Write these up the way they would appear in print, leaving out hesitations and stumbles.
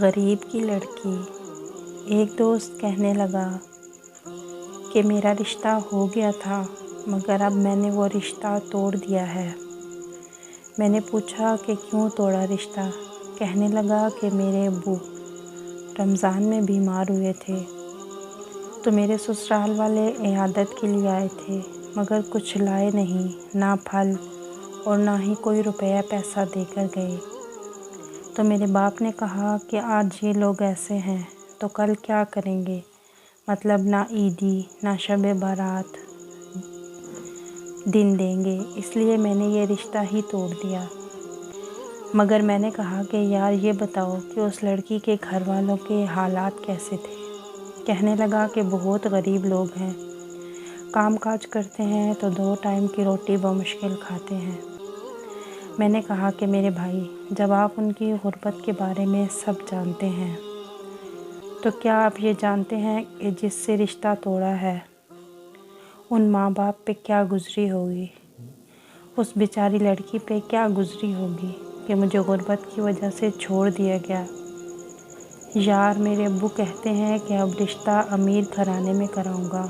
غریب کی لڑکی۔ ایک دوست کہنے لگا کہ میرا رشتہ ہو گیا تھا مگر اب میں نے وہ رشتہ توڑ دیا ہے۔ میں نے پوچھا کہ کیوں توڑا رشتہ؟ کہنے لگا کہ میرے ابو رمضان میں بیمار ہوئے تھے تو میرے سسرال والے عیادت کے لیے آئے تھے مگر کچھ لائے نہیں، نہ پھل اور نہ ہی کوئی روپیہ پیسہ دے کر گئے۔ تو میرے باپ نے کہا کہ آج یہ لوگ ایسے ہیں تو کل کیا کریں گے، مطلب نہ عیدی نہ شب برات دن دیں گے، اس لیے میں نے یہ رشتہ ہی توڑ دیا۔ مگر میں نے کہا کہ یار یہ بتاؤ کہ اس لڑکی کے گھر والوں کے حالات کیسے تھے؟ کہنے لگا کہ بہت غریب لوگ ہیں، کام کاج کرتے ہیں تو 2 ٹائم کی روٹی بمشکل کھاتے ہیں۔ میں نے کہا کہ میرے بھائی، جب آپ ان کی غربت کے بارے میں سب جانتے ہیں تو کیا آپ یہ جانتے ہیں کہ جس سے رشتہ توڑا ہے ان ماں باپ پہ کیا گزری ہوگی، اس بیچاری لڑکی پہ کیا گزری ہوگی کہ مجھے غربت کی وجہ سے چھوڑ دیا گیا۔ یار میرے ابو کہتے ہیں کہ اب رشتہ امیر گھرانے میں کراؤں گا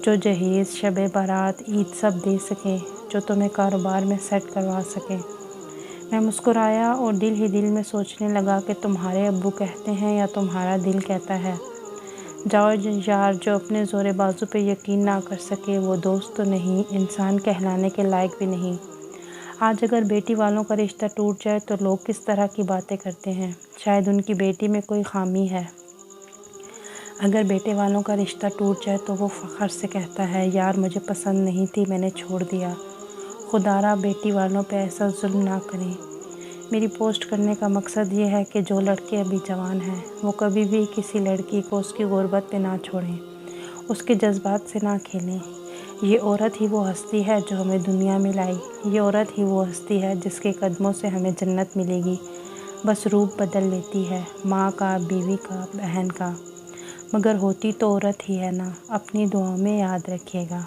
جو جہیز، شب برات، عید سب دے سکیں، جو تمہیں کاروبار میں سیٹ کروا سکیں۔ میں مسکرایا اور دل ہی دل میں سوچنے لگا کہ تمہارے ابو کہتے ہیں یا تمہارا دل کہتا ہے؟ جاؤ یار، جو اپنے زور بازو پہ یقین نہ کر سکے وہ دوست تو نہیں، انسان کہلانے کے لائق بھی نہیں۔ آج اگر بیٹی والوں کا رشتہ ٹوٹ جائے تو لوگ کس طرح کی باتیں کرتے ہیں، شاید ان کی بیٹی میں کوئی خامی ہے۔ اگر بیٹے والوں کا رشتہ ٹوٹ جائے تو وہ فخر سے کہتا ہے یار مجھے پسند نہیں تھی، میں نے چھوڑ دیا۔ خدا را بیٹی والوں پہ ایسا ظلم نہ کریں۔ میری پوسٹ کرنے کا مقصد یہ ہے کہ جو لڑکے ابھی جوان ہیں وہ کبھی بھی کسی لڑکی کو اس کی غربت پہ نہ چھوڑیں، اس کے جذبات سے نہ کھیلیں۔ یہ عورت ہی وہ ہستی ہے جو ہمیں دنیا میں لائی، یہ عورت ہی وہ ہستی ہے جس کے قدموں سے ہمیں جنت ملے گی۔ بس روپ بدل لیتی ہے، ماں کا، بیوی کا، بہن کا، مگر ہوتی تو عورت ہی ہے نا۔ اپنی دعاؤں میں یاد رکھیے گا۔